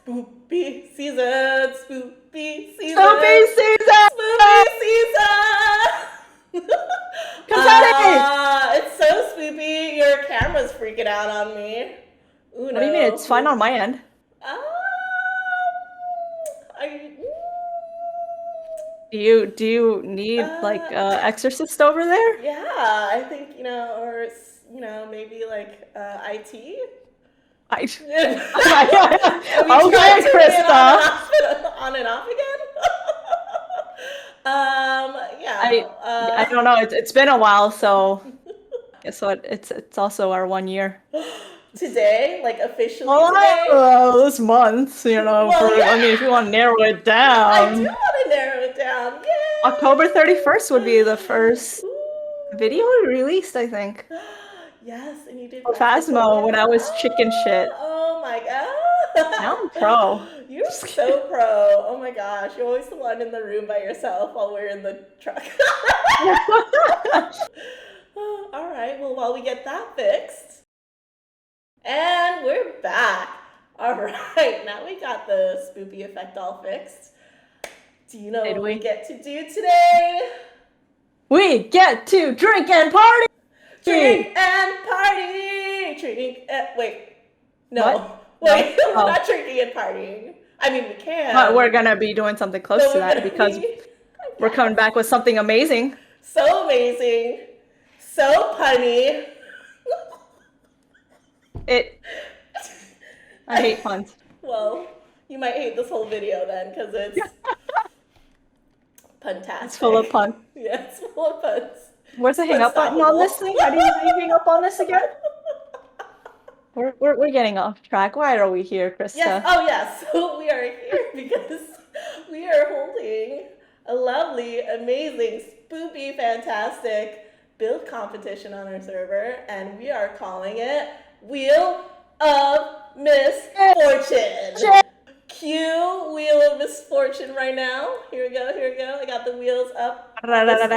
Spoopy season, spoopy season, Spoopy season! spoopy season! It's so spoopy, your camera's freaking out on me. What do you mean? It's fine on my end. Do you need like exorcist over there? Yeah, I think or maybe like IT. Okay, Krista. On and off again. Yeah. I don't know. It's been a while, so guess what? It's also our 1 year. Today, like officially today. This month, Well, I mean, if you want to narrow it down. I do want to narrow it down. Yay! October 31st would be the first video we released, I think. Yes, and you did Phasmo when I was chicken shit. Oh my god. Now I'm pro. You're so pro. Oh my gosh. You're always the one in the room by yourself while we're in the truck. All right. Well, while we get that fixed. And we're back. All right. Now we got the spoopy effect all fixed. Do you know what we get to do today? We get to drink and party! Drink and party! Wait. No. What? Wait, we're not drinking and partying. I mean, we can. But we're gonna be doing something close to that because we're coming back with something amazing. So amazing. So punny. I hate puns. Well, you might hate this whole video then because it's puntastic. It's full of puns. Yeah, it's full of puns. Where's the hang up button on this thing? How do you hang up on this again? We're getting off track. Why are we here, Krista? Yes. Oh, yes. So we are here because we are holding a lovely, amazing, spoopy, fantastic build competition on our server, and we are calling it Wheel of Misfortune. Cue Wheel of Misfortune right now. Here we go. I got the wheels up. We got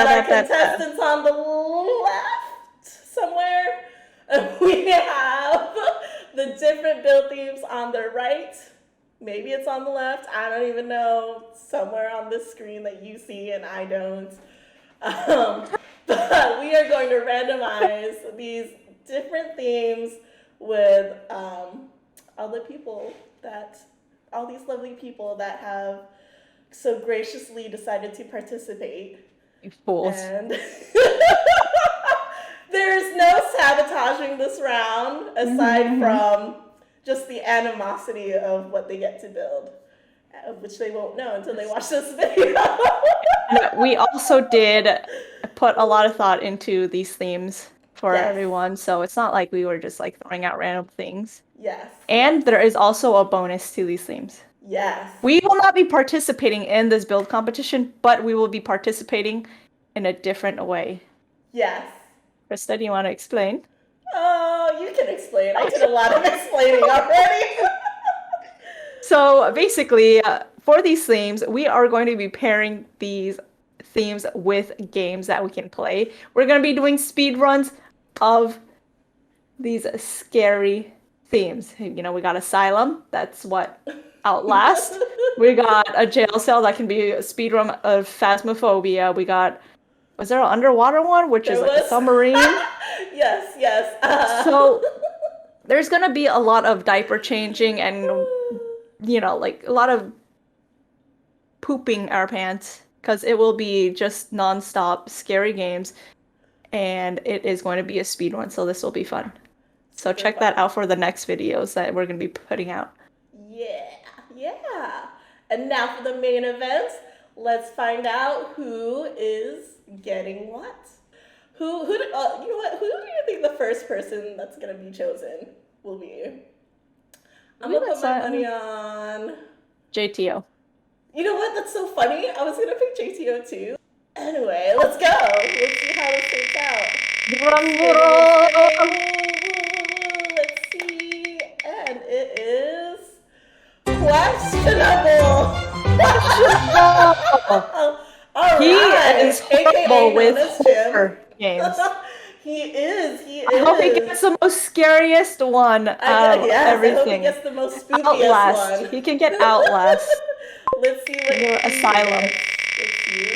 our contestants on the left somewhere. And we have the different build themes on the right. Maybe it's on the left. I don't even know. Somewhere on this screen that you see and I don't. But we are going to randomize these different themes with all these lovely people that have so graciously decided to participate. You fools. And there's no sabotaging this round aside from just the animosity of what they get to build, which they won't know until they watch this video. We also did put a lot of thought into these themes for everyone, so it's not like we were just like throwing out random things. Yes. And there is also a bonus to these themes. Yes. We will not be participating in this build competition, but we will be participating in a different way. Yes. Krista, do you want to explain? Oh, you can explain. I did a lot of explaining already. So basically, for these themes, we are going to be pairing these themes with games that we can play. We're going to be doing speed runs of these scary themes. You know, we got Asylum, that's what Outlast. We got a jail cell that can be a speed run of Phasmophobia. We got, was there an underwater one, which is like a submarine? Yes. So there's going to be a lot of diaper changing and, you know, like a lot of pooping our pants because it will be just non-stop scary games and it is going to be a speed run, so this will be fun. So check that out for the next videos that we're going to be putting out. Yeah. And now for the main event, let's find out who is getting what. You know what? Who do you think the first person that's going to be chosen will be? I'm going to put my money on JTO. You know what? That's so funny. I was going to pick JTO too. Anyway, let's go. Let's see how this turns out. Let's see. And it is questionable. He is horrible with horror games. He is. He I hope he is. gets the most scariest one out of Yes, everything. I hope he gets the most spookiest Outlast. one. He can get Outlast. Let's see what Your he Asylum. gets. Let's see.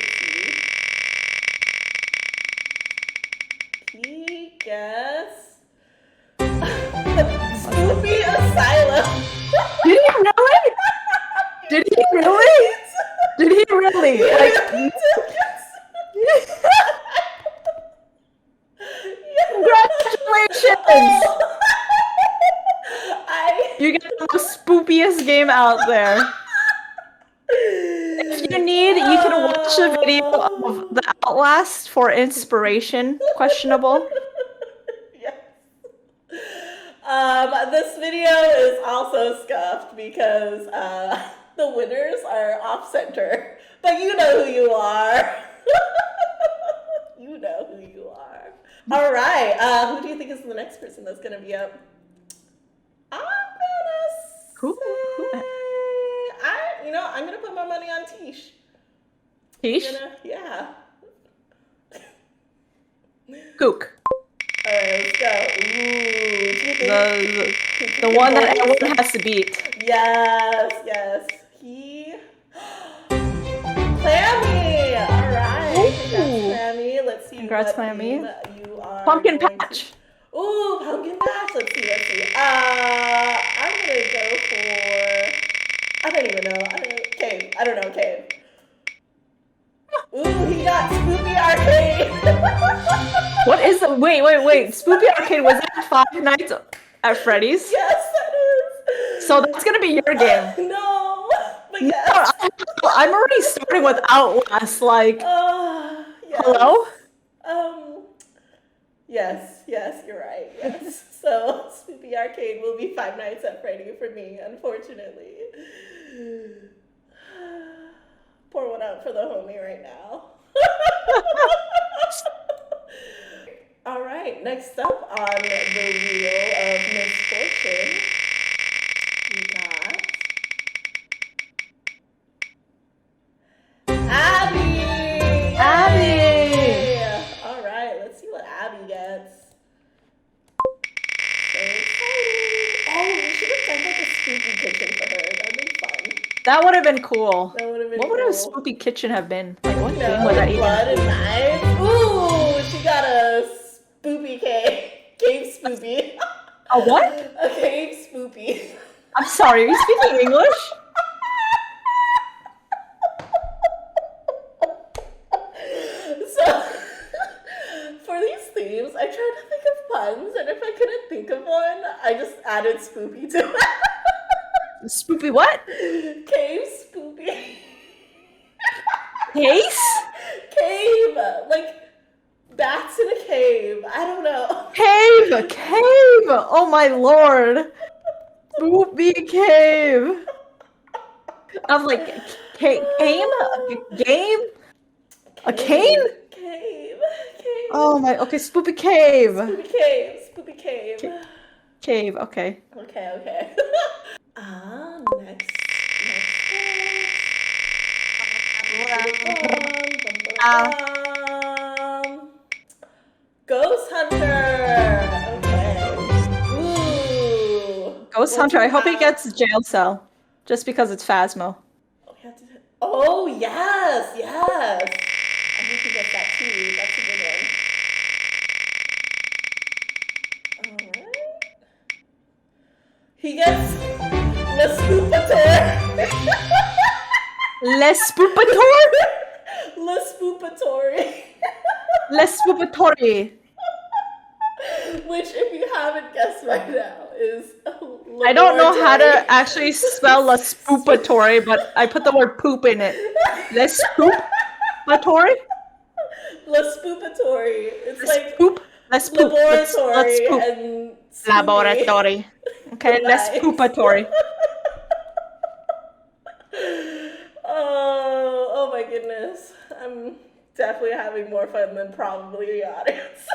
He gets Spoopy Asylum. Did he really? Did he really? Did he really? Like, congratulations! You get the most spoopiest game out there. If you need, you can watch a video of the Outlast for inspiration. Questionable. Yes. This video is also scuffed because the winners are off center. But you know who you are. You know who you are. All right. Who do you think is the next person that's gonna be up? I'm gonna say, I'm gonna put my money on Teash. Teash? Yeah. Kook. All right, let's go. Ooh, do you think The one that everyone has to beat. Yes. Clammy. All right. Congrats, Clammy. Let's see. Congrats, Clammy. You are Pumpkin Patch. Ooh, pumpkin patch. Let's see. I'm gonna go for. I don't even know. Cave. I don't know. Cave. Ooh, he got Spoopy Arcade. What is the wait. Spoopy Arcade, was it 5 Nights at Freddy's? Yes, that is. So that's gonna be your game. No, but yes. No, I'm already starting with Outlast, like Yes. hello? Yes, you're right. Yes. So Spoopy Arcade will be 5 Nights at Freddy for me, unfortunately. Pour one out for the homie right now. All right, next up on the wheel of Misfortune, we got Abby! All right, let's see what Abby gets. So exciting. Oh, we should have done like a spooky kitchen for her. That would be fun. That would have been cool. That would have been What cool. would a Spoopy kitchen have been? Like, what No, game would that even blood and knives. Ooh, she got a spoopy cave. Cave spoopy. A what? A cave spoopy. I'm sorry, are you speaking English? So, for these themes, I tried to think of puns, and if I couldn't think of one, I just added spoopy to it. Spoopy what? Cave spoopy. Case? Cave. Like, bats in a cave. I don't know. Cave! Oh my lord! Spoopy cave! I'm like, game? A cane? Cave. Oh my, okay, Spoopy cave! Spoopy cave. Cave, okay. Okay. Next. Ghosthunter. Okay. Ooh. Ghosthunter, I hope he gets jail cell. Just because it's Phasmo. Oh, yes. I think he gets that too. That's a good one. Alright. He gets Le Spoopator. Les Spoopator? Le Spoopatory. Les Spoopatory. Which, if you haven't guessed by now, is I don't know how to actually spell La Spoopatory, but I put the word poop in it. Les Spoopatory? Le Spoopatory. It's like poop. Let's poop. laboratory Let's poop. and Laboratory. Okay, let's Nice. poopatory. Oh my goodness. I'm definitely having more fun than probably the audience.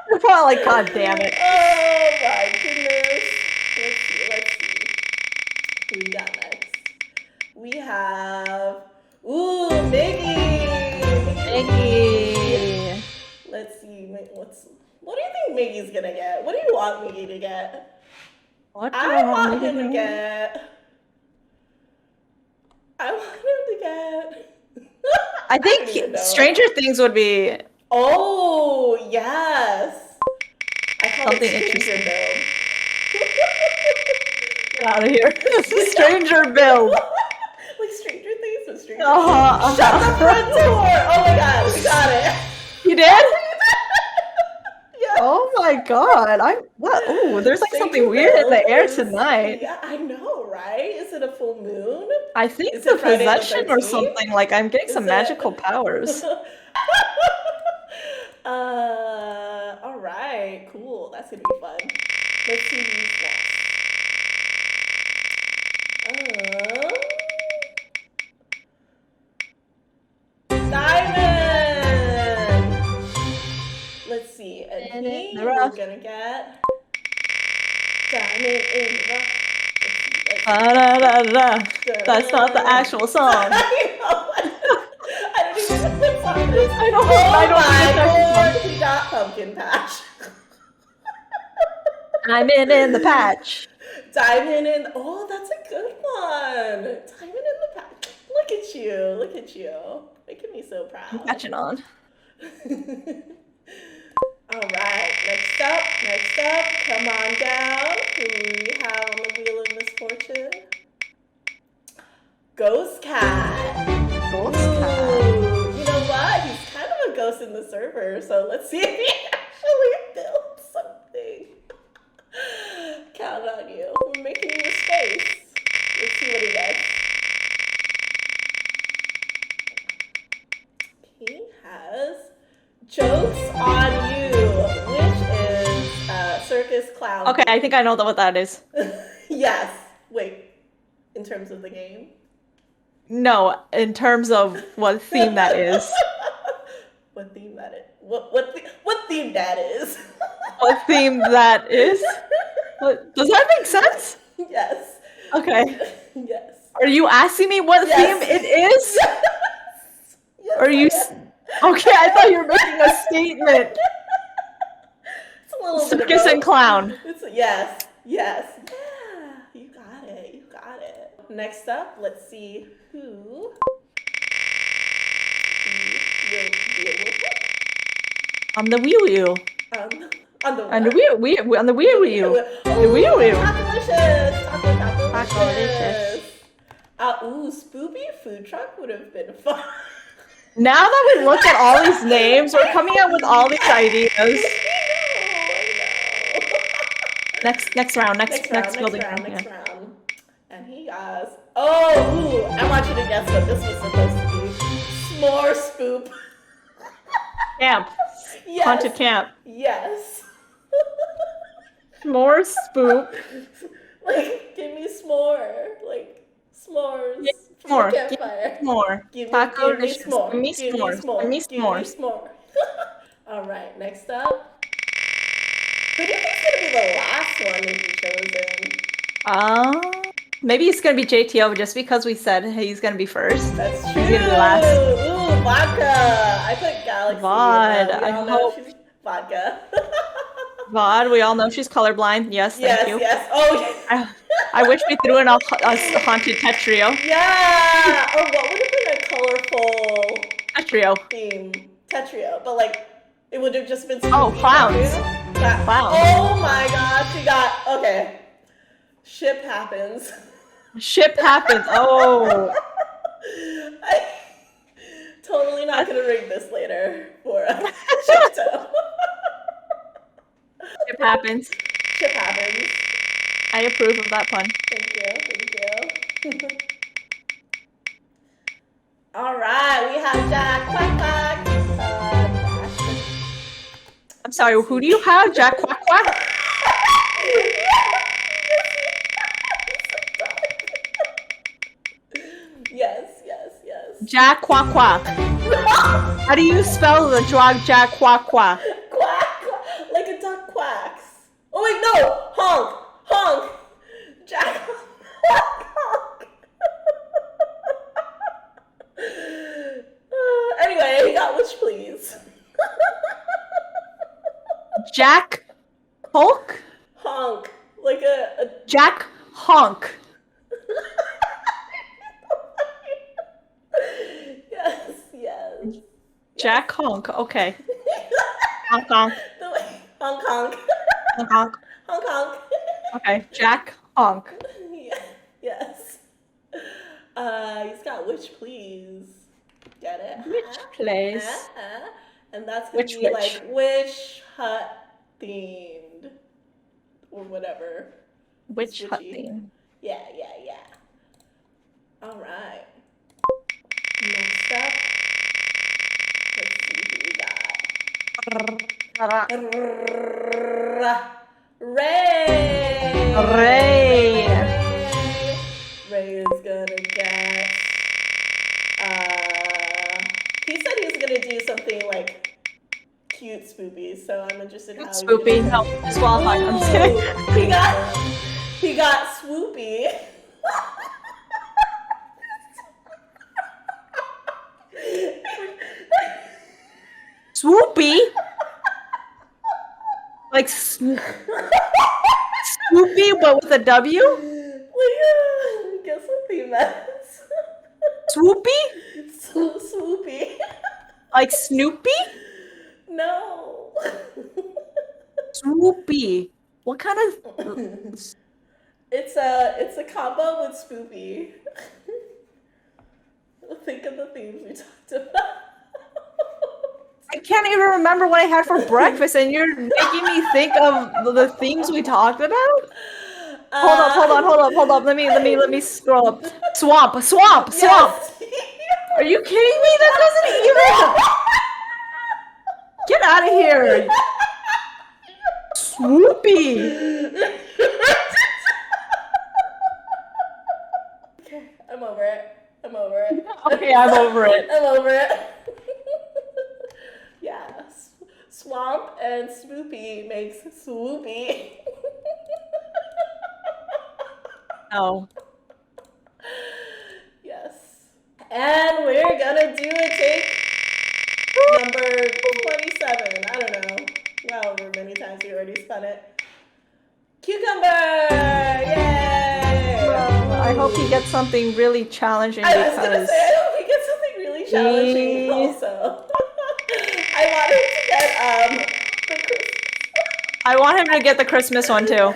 You're probably like, God damn it. Oh my goodness. Let's see. Who we got next? We have Miggy. Miggy. Let's see. Miggy's gonna get? What do you want Miggy to get? What do I want me him to do? get. I want him to get. I don't even think know. Stranger Things would be Oh yes. I call something it Stranger interesting. Build. Get out of here. Stranger build. Like Stranger Things with Stranger Uh-huh, Shut the front door! Oh my god, we got it. You did? Yes. Oh my god. What? Ooh, there's like Stranger something weird in the Build air is- tonight. Yeah, I know, right? Is it a full moon? I think Is the it Friday the possession or 13th? something. Like I'm getting some Is it- magical powers. All right, cool. That's gonna be fun. Let's see who's next. Diamond. Let's see, and he the we're rough. gonna get Diamond in the rough. Da-da-da-da. That's not the actual song. I know. I don't even know what song it is. I don't Oh think my lord, we got Pumpkin Patch. I'm in the patch. Diamond in. Oh, that's a good one. Diamond in the patch. Look at you. Look at you. Making me so proud. Catching on. All right. Next up. Come on down. Who we have on the wheel of misfortune? Ghostcat. Ooh, you know what? He's kind of a ghost in the server, so let's see if he actually builds something. Count on you. We're making you a space. Let's see what he does. He has Jokes on You, which is circus clown. Okay, I think I know what that is. Yes. Wait. In terms of the game? No, in terms of what theme that is. What theme that is? What theme that is? What theme that is? Does that make sense? Yes. Okay. Yes. Are you asking me what Yes. theme it is? Yes, Are you? Okay, I thought you were making a statement. It's a little bit of Circus and both. clown. Yes. Yeah, you got it. You got it. Next up, let's see who will deal with it. On the wheel wheel. On the On the wheel on the wheel wheel. The wheel wheel. Takolicious. Takolicious. Ooh, Spoopy food truck would have been fun. Now that we look at all these names, we're coming up with all these ideas. I know. Next round. Next building round. round. Yeah. And he goes, ooh, I want you to guess what this was supposed to be. S'more Spoop. Camp. Yes. Haunted camp. Yes. More spoop. Like, give me s'more. Like, s'mores. Yeah, from s'more. the campfire. More. Give me Takolicious. s'more. Give me Give me s'mores. s'more. Give me Give me s'mores. s'more. All right, next up. Who do you think's gonna be the last one to be chosen? Maybe it's gonna be JTO just because we said he's gonna be first. That's true. He's gonna be last. Ooh, vodka. I put Galexy. Vod, We I all know hope. she's vodka. Vod, we all know she's colorblind. Yes, thank you. Yes. Oh, yeah. I wish we threw in a haunted Tetrio. Yeah. Or what would have been a colorful Tetrio. theme? Tetrio, but like it would have just been. Oh, clowns. Clowns. Oh my gosh, we got okay. Ship happens. Ship happens. Oh. Totally not gonna rig this later for us. Ship happens. Ship happens. I approve of that pun. Thank you. All right, we have Jack Quack Quack. I'm sorry, who do you have? Jack Quack Quack? Yes. Jack Quack Quack. How do you spell the drug Jack Quack Quack? Quack, like a duck quacks. Oh wait, no, honk, Jack, honk. Anyway, he got which please. Jack Jack Honk. Yes, yes. Jack Honk. Okay. Honk honk. Hong Kong. Honk honk. Hong Kong. Okay. Jack Honk. Yeah, yes. He's got which, please. Get it? Which place? And that's gonna be like witch hut themed or whatever. Witch hut theme. Yeah. All right. Next up, let's see who we got. Ray. Ray is gonna get. He said he was gonna do something like cute Spoopy, so I'm interested how Spoopy, no, disqualified. I'm just kidding. He got Swoopy. Swoopy? Like Spoopy, but with a W? Guess what theme that is? Swoopy? Swoopy. Like Snoopy? No. Swoopy. What kind of... It's a combo with Spoopy. Think of the themes we talked about. I can't even remember what I had for breakfast, and you're making me think of the themes we talked about. Hold up. Let me scroll up. Swamp. Yes. Are you kidding me? That doesn't even. Get out of here. Swoopy. Okay, I'm over it. Okay, I'm over it. Yeah, Swamp and Spoopy makes Swoopy. No. Yes. And we're gonna do a take number 27. I don't know. However many times we already spun it. Kukumber! Yay! I hope he gets something really challenging I was gonna because... say, I hope he gets something really challenging also. I want him to get the Christmas. I want him to get the Christmas one too.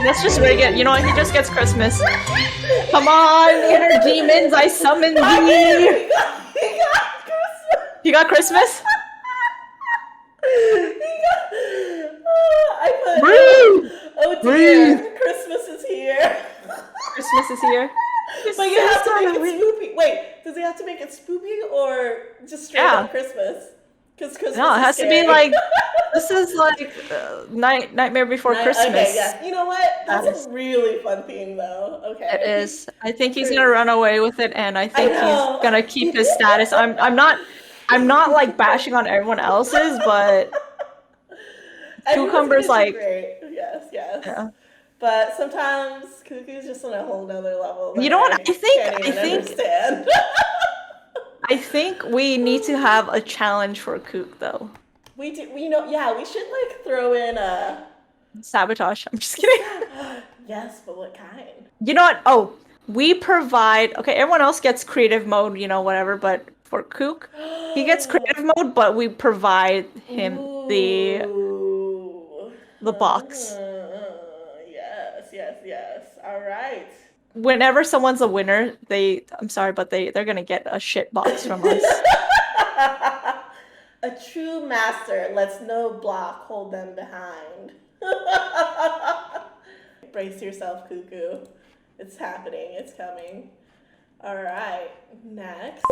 Let's just rig it. You know what? He just gets Christmas. Come on, inner demons, I summon thee. He got Christmas? Breathe! Oh dear, Christmas is here. Christmas is here. But you have to make it Spoopy. Wait, does he have to make it Spoopy or just straight up Christmas? Because Christmas no, it has to be like, this is like Nightmare Before Christmas. Okay, yeah. You know what? That's a really fun theme though. Okay. It is. I think he's gonna run away with it, and I think he's gonna keep his status. I'm not like bashing on everyone else's, but Kukumber's like great. Yes. Yeah. But sometimes Cuckoo's just on a whole nother level. You know what? I think understand. I think we need to have a challenge for Kook though. We do. We know. Yeah, we should like throw in a sabotage. I'm just kidding. Yes, but what kind? You know what? Oh, we provide. Okay, everyone else gets creative mode. You know, whatever. But for Kook, he gets creative mode, but we provide him the box. Yes. All right. Whenever someone's a winner, I'm sorry, but they're gonna get a shit box from us. A true master lets no block hold them behind. Brace yourself, Cuckoo. It's happening. It's coming. All right. Next,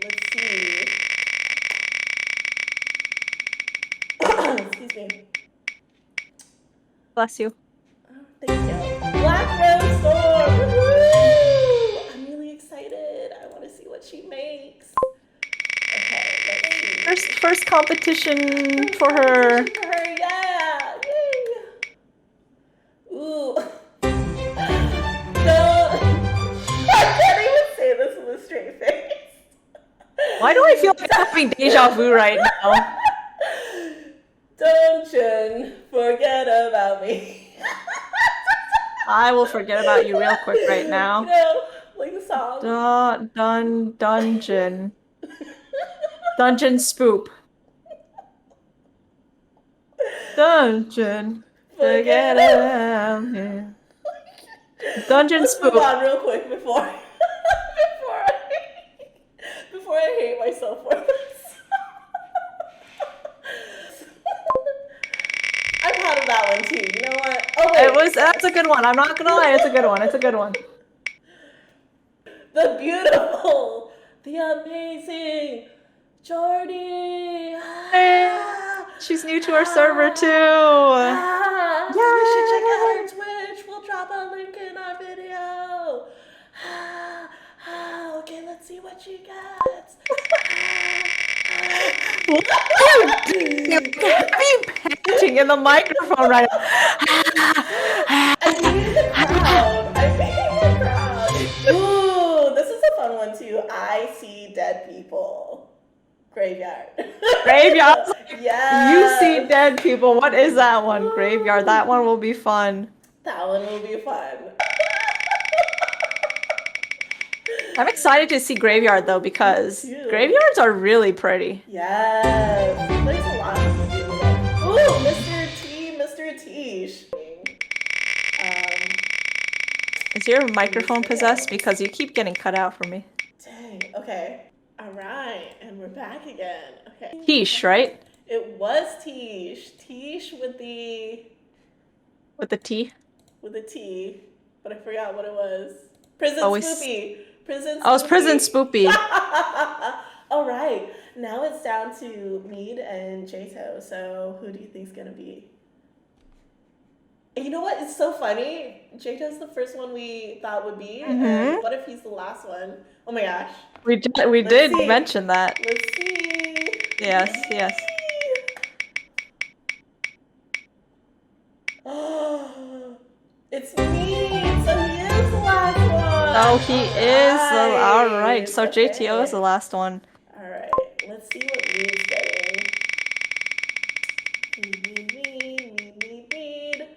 let's see. Excuse me. Bless you. Oh, thank you. BlackRoseStorm! Woo! I'm really excited. I want to see what she makes. Okay, let's see. First competition for her. Yeah! Yay! Ooh. I can't even say this with a straight face. Why do I feel like I'm having deja vu right now? Dungeon Forget about me. I will forget about you real quick right now. You know, like the song. Dungeon. Dungeon spoop. Dungeon. Forget about me. Dungeon Let's spoop. move on real quick before before I hate myself for this. I'm proud of that one too. You know what? Oh wait. That's a good one. I'm not gonna lie, it's a good one. It's a good one. The beautiful, the amazing Jordy. She's new to our server too. We should check out her Twitch. We'll drop a link in our video. Okay, let's see what she gets. What are you panting in the microphone right now? I'm being the crowd. I'm being the crowd. Ooh, this is a fun one too. I see dead people. Graveyard. Graveyard. Yeah. You see dead people. What is that one? Graveyard. That one will be fun. That one will be fun. I'm excited to see Graveyard though because graveyards are really pretty. Yes. There's a lot of people. Ooh, Mr. Teash. Is your microphone possessed? Because you keep getting cut out for me. Dang. Okay. All right, and we're back again. Okay. Teash, right? It was Teash. Teash with the T. With the T, but I forgot what it was. Prison Spoopy. Prison Spoopy. Oh, it's Prison Spoopy. All right, now it's down to Mead and Jato. So who do you think's gonna be? And you know what? It's so funny. Jato's the first one we thought would be, and what if he's the last one? Oh my gosh. We did mention that. Let's see. Yes. Oh, it's me. So he is the last one. Oh, he is. All right. So okay. JTO is the last one. All right. Let's see what Mead's getting. Mead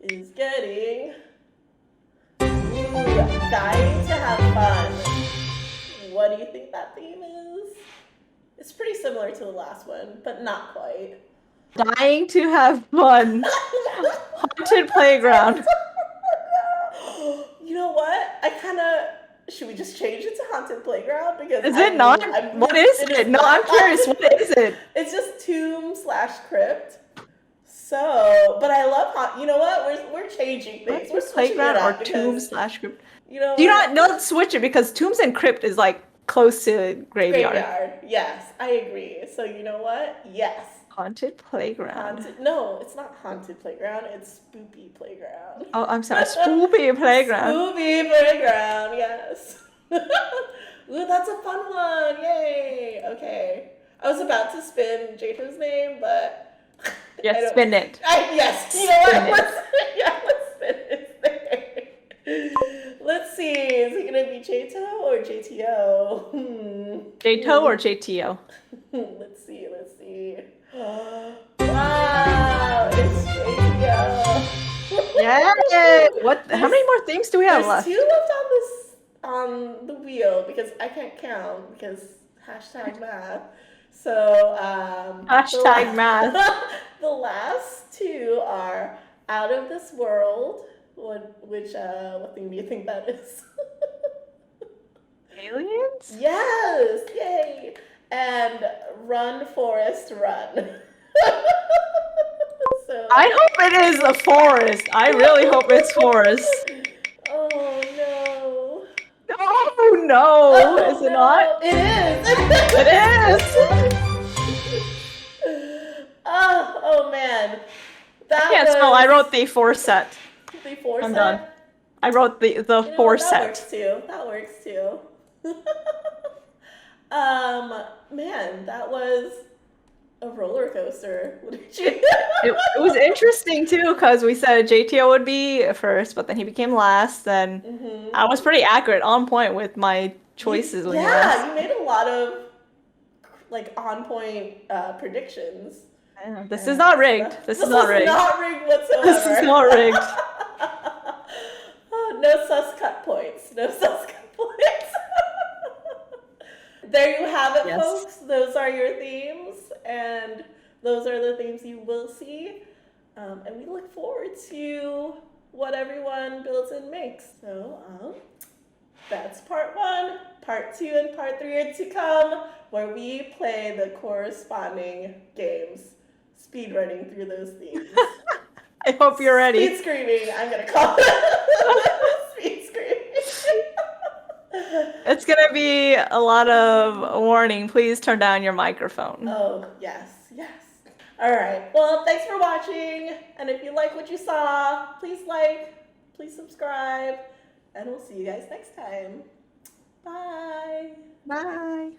is getting. Ooh, dying to have fun. What do you think that theme is? It's pretty similar to the last one, but not quite. Dying to have fun. Haunted playground. You know what? Should we just change it to haunted playground? Because is it not? What is it? No, I'm curious. What is it? It's just tomb/crypt. So, but I love you know what? We're changing things. We're playground or tomb/crypt. You know, do not switch it because tombs and crypt is like close to graveyard. Yes, I agree. So you know what? Yes. Haunted playground. No, it's not haunted playground. It's spoopy playground. Oh, I'm sorry. Spoopy playground. Spoopy playground. Yes. Ooh, that's a fun one. Yay. Okay. I was about to spin Jato's name, but yes, spin it. Yes. You know what? Let's spin his name. Let's see. Is it gonna be Jato or JTO? Jato or JTO? Let's see. Wow, it's JTO. Yay! How many more themes do we have left? There's 2 left on the wheel because I can't count because #math. So #math. The last 2 are Out of This World. What theme do you think that is? Aliens? Yes! Yay! And Run Forest Run. So I hope it is a forest. I really hope it's forest. Oh no. Oh no! Is it not? It is! It is! Oh man. I can't spell. I wrote the 4 set. The 4 set? I'm done. I wrote the 4 set. That works too. Man, that was a roller coaster. What did you it was interesting too because we said JTO would be first, but then he became last. Then I was pretty accurate, on point with my choices. You made a lot of like on point predictions. This is not rigged. This is not rigged. Not rigged whatsoever. This is not rigged. No sus cut points. No sus cut points. There you have it, Yes. folks. Those are your themes, and those are the themes you will see. And we look forward to what everyone builds and makes. So, that's part 1. Part 2 and part 3 are to come, where we play the corresponding games, speedrunning through those themes. I hope you're ready. Speed screaming, I'm gonna call it. Speed screaming. It's gonna be a lot of warning. Please turn down your microphone. Oh, yes. All right. Well, thanks for watching. And if you like what you saw, please like, please subscribe, and we'll see you guys next time. Bye. Bye.